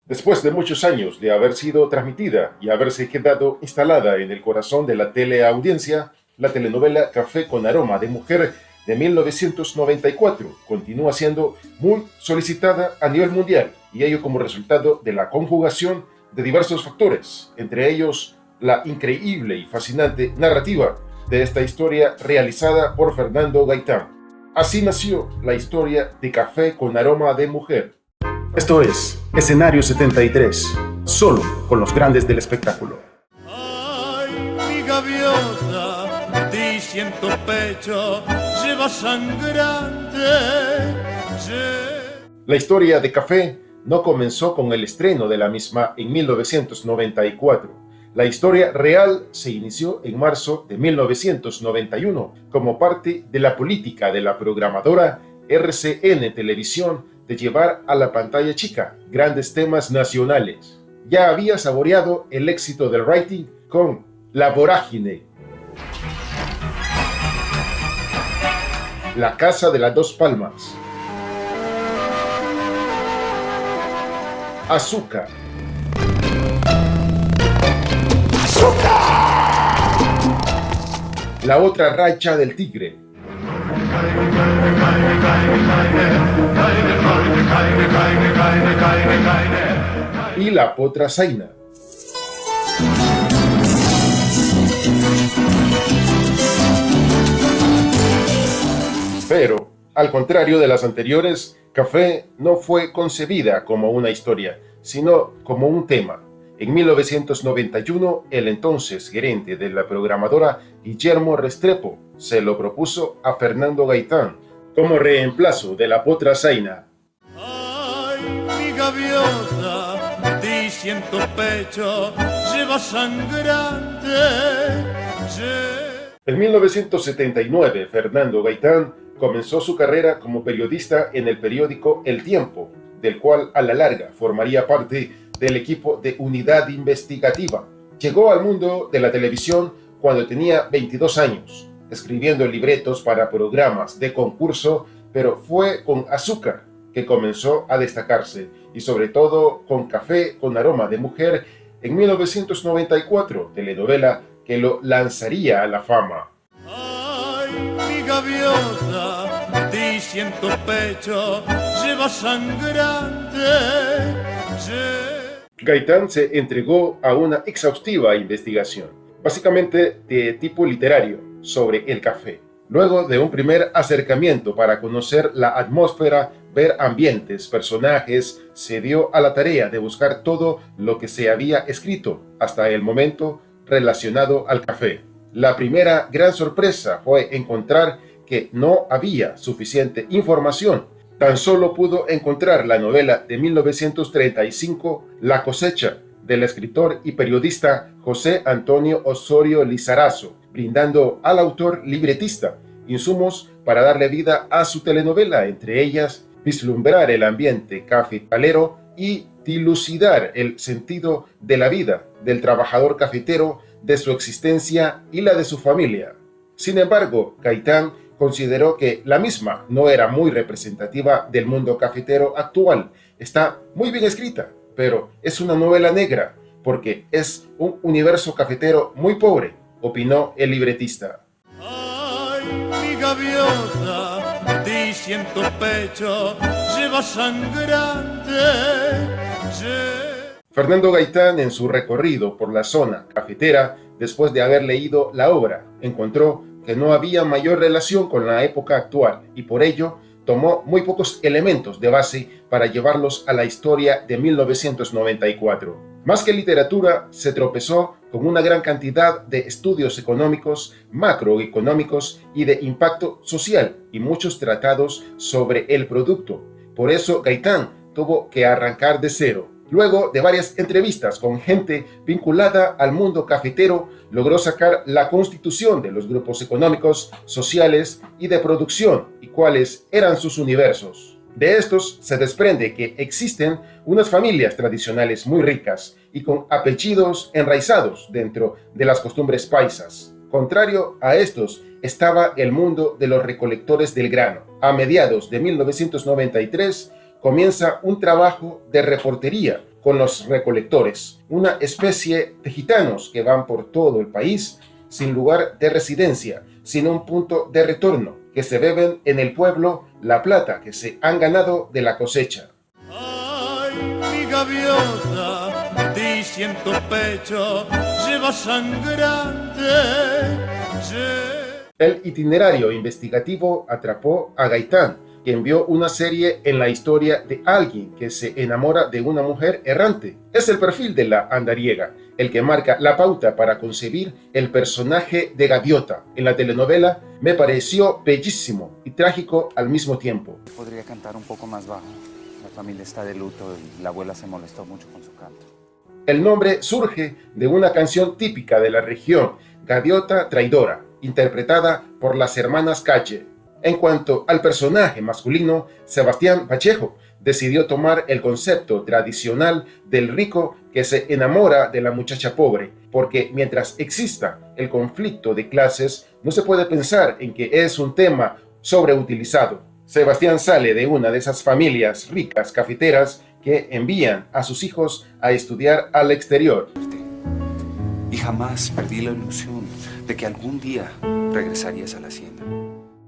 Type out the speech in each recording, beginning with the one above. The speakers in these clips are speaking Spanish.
Después de muchos años de haber sido transmitida y haberse quedado instalada en el corazón de la teleaudiencia, la telenovela Café con aroma de mujer de 1994 continúa siendo muy solicitada a nivel mundial, y ello como resultado de la conjugación de diversos factores, entre ellos la increíble y fascinante narrativa de esta historia realizada por Fernando Gaitán. Así nació la historia de Café con aroma de mujer. Esto es Escenario 73, solo con los grandes del espectáculo. Ay, mi gaviota, ti siento pecho, lleva sangrante. La historia de Café no comenzó con el estreno de la misma en 1994. La historia real se inició en marzo de 1991 como parte de la política de la programadora RCN Televisión de llevar a la pantalla chica grandes temas nacionales. Ya había saboreado el éxito del rating con La Vorágine, La Casa de las Dos Palmas, Azúcar, La Otra Racha del Tigre y La Potra Zaina. Pero, al contrario de las anteriores, Café no fue concebida como una historia, sino como un tema. En 1991, el entonces gerente de la programadora Guillermo Restrepo se lo propuso a Fernando Gaitán como reemplazo de La Potra Zaina. Ay, mi gaviota, ti siento pecho, lleva sangrante. En 1979, Fernando Gaitán comenzó su carrera como periodista en el periódico El Tiempo, del cual a la larga formaría parte del equipo de Unidad Investigativa. Llegó al mundo de la televisión cuando tenía 22 años, escribiendo libretos para programas de concurso, pero fue con Azúcar que comenzó a destacarse, y sobre todo con Café con aroma de mujer en 1994, telenovela que lo lanzaría a la fama. Ay, mi gaviota, ti siento pecho, lleva sangrante. Gaitán se entregó a una exhaustiva investigación, básicamente de tipo literario, sobre el café. Luego de un primer acercamiento para conocer la atmósfera, ver ambientes, personajes, se dio a la tarea de buscar todo lo que se había escrito hasta el momento relacionado al café. La primera gran sorpresa fue encontrar que no había suficiente información. Tan solo pudo encontrar la novela de 1935, La cosecha, del escritor y periodista José Antonio Osorio Lizarazo, brindando al autor libretista insumos para darle vida a su telenovela, entre ellas vislumbrar el ambiente cafetalero y dilucidar el sentido de la vida del trabajador cafetero, de su existencia y la de su familia. Sin embargo, Gaitán consideró que la misma no era muy representativa del mundo cafetero actual. Está muy bien escrita, pero es una novela negra porque es un universo cafetero muy pobre, opinó el libretista. Ay, mi gaviota, ti siento pecho, lleva sangrante. Fernando Gaitán, en su recorrido por la zona cafetera, después de haber leído la obra, encontró que no había mayor relación con la época actual, y por ello tomó muy pocos elementos de base para llevarlos a la historia de 1994. Más que literatura, se tropezó con una gran cantidad de estudios económicos, macroeconómicos y de impacto social, y muchos tratados sobre el producto. Por eso Gaitán tuvo que arrancar de cero. Luego de varias entrevistas con gente vinculada al mundo cafetero, logró sacar la constitución de los grupos económicos, sociales y de producción, y cuáles eran sus universos. De estos se desprende que existen unas familias tradicionales muy ricas y con apellidos enraizados dentro de las costumbres paisas. Contrario a estos estaba el mundo de los recolectores del grano. A mediados de 1993, comienza un trabajo de reportería con los recolectores, una especie de gitanos que van por todo el país sin lugar de residencia, sin un punto de retorno, que se beben en el pueblo la plata que se han ganado de la cosecha. Ay, mi gaviota, di si en tu pecho lleva sangrante. El itinerario investigativo atrapó a Gaitán, quien vio una serie en la historia de alguien que se enamora de una mujer errante. Es el perfil de la andariega, el que marca la pauta para concebir el personaje de Gaviota. En la telenovela me pareció bellísimo y trágico al mismo tiempo. Podría cantar un poco más bajo. La familia está de luto y la abuela se molestó mucho con su canto. El nombre surge de una canción típica de la región, Gaviota Traidora, interpretada por las hermanas Calle. En cuanto al personaje masculino, Sebastián Vallejo decidió tomar el concepto tradicional del rico que se enamora de la muchacha pobre, porque mientras exista el conflicto de clases, no se puede pensar en que es un tema sobreutilizado. Sebastián sale de una de esas familias ricas cafeteras que envían a sus hijos a estudiar al exterior. Y jamás perdí la ilusión de que algún día regresarías a la hacienda.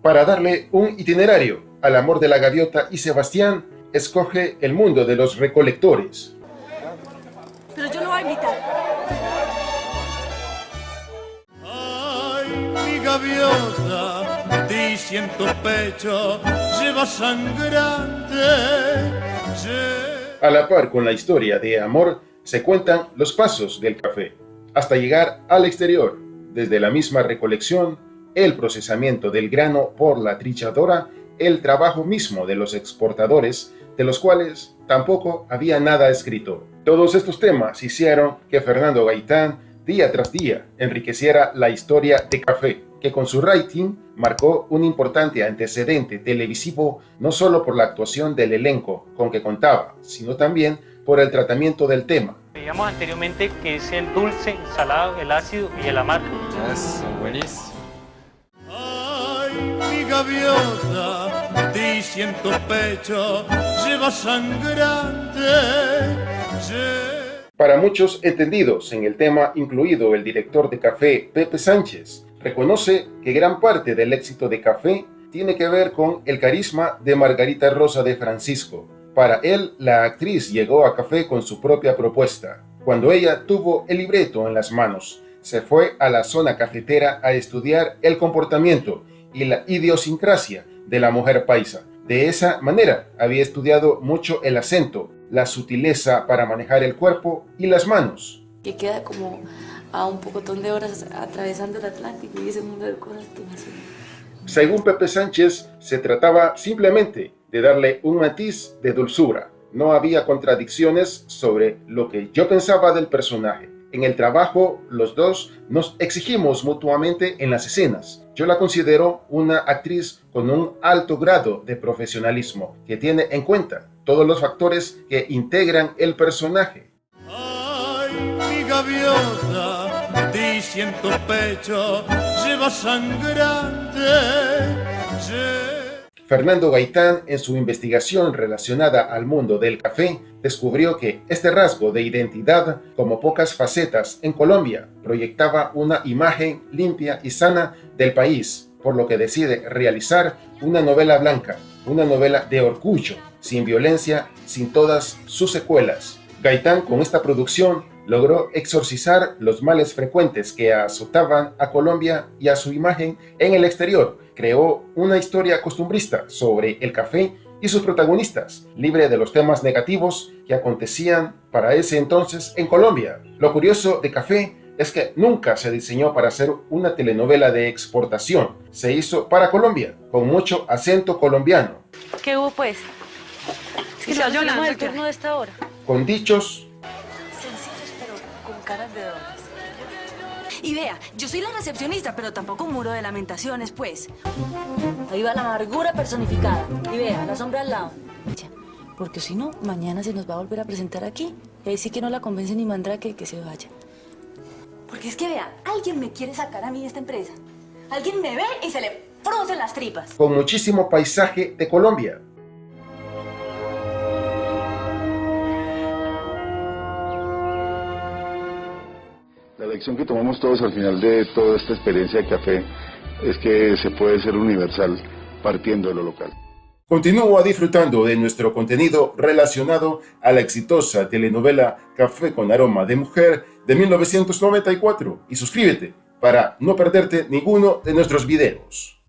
Para darle un itinerario al amor de la gaviota y Sebastián, escoge el mundo de los recolectores. Pero yo lo voy a invitar. Ay, mi gaviota, di si en tu pecho lleva sangrante. A la par con la historia de amor, se cuentan los pasos del café, hasta llegar al exterior, desde la misma recolección, el procesamiento del grano por la trilladora, el trabajo mismo de los exportadores, de los cuales tampoco había nada escrito. Todos estos temas hicieron que Fernando Gaitán, día tras día, enriqueciera la historia de café, que con su rating marcó un importante antecedente televisivo no solo por la actuación del elenco con que contaba, sino también por el tratamiento del tema. Veíamos anteriormente que es el dulce, el salado, el ácido y el amargo. Eso, buenísimo. Ay, mi gaviota, di si en tu pecho lleva sangrante. Para muchos entendidos en el tema, incluido el director de Café, Pepe Sánchez, reconoce que gran parte del éxito de Café tiene que ver con el carisma de Margarita Rosa de Francisco. Para él, la actriz llegó a Café con su propia propuesta. Cuando ella tuvo el libreto en las manos, se fue a la zona cafetera a estudiar el comportamiento y la idiosincrasia de la mujer paisa. De esa manera, había estudiado mucho el acento, la sutileza para manejar el cuerpo y las manos. Que queda como a un pocotón de horas atravesando el Atlántico y ese mundo de cosas que me hacen. Según Pepe Sánchez, se trataba simplemente de darle un matiz de dulzura. No había contradicciones sobre lo que yo pensaba del personaje. En el trabajo, los dos nos exigimos mutuamente en las escenas. Yo la considero una actriz con un alto grado de profesionalismo, que tiene en cuenta todos los factores que integran el personaje. Ay, mi gaviota, di si en tu pecho lleva sangrante. Fernando Gaitán, en su investigación relacionada al mundo del café, descubrió que este rasgo de identidad, como pocas facetas en Colombia, proyectaba una imagen limpia y sana del país, por lo que decide realizar una novela blanca, una novela de orgullo, sin violencia, sin todas sus secuelas. Gaitán, con esta producción, logró exorcizar los males frecuentes que azotaban a Colombia y a su imagen en el exterior. Creó una historia costumbrista sobre el café y sus protagonistas, libre de los temas negativos que acontecían para ese entonces en Colombia. Lo curioso de Café es que nunca se diseñó para ser una telenovela de exportación. Se hizo para Colombia, con mucho acento colombiano. ¿Qué hubo pues? Es que Yo, tenemos Yolanda, el turno de esta hora. Con dichos Sencillos pero con caras de donas. Y vea, yo soy la recepcionista, pero tampoco un muro de lamentaciones, pues. Ahí va la amargura personificada. Y vea, la sombra al lado. Porque si no, mañana se nos va a volver a presentar aquí. Y ahí sí que no la convence ni Mandrake que se vaya. Porque es que vea, alguien me quiere sacar a mí de esta empresa. Alguien me ve y se le fruncen las tripas. con muchísimo paisaje de Colombia. lección que tomamos todos al final de toda esta experiencia de café es que se puede ser universal partiendo de lo local. Continúa disfrutando de nuestro contenido relacionado a la exitosa telenovela Café con aroma de mujer de 1994 y suscríbete para no perderte ninguno de nuestros videos.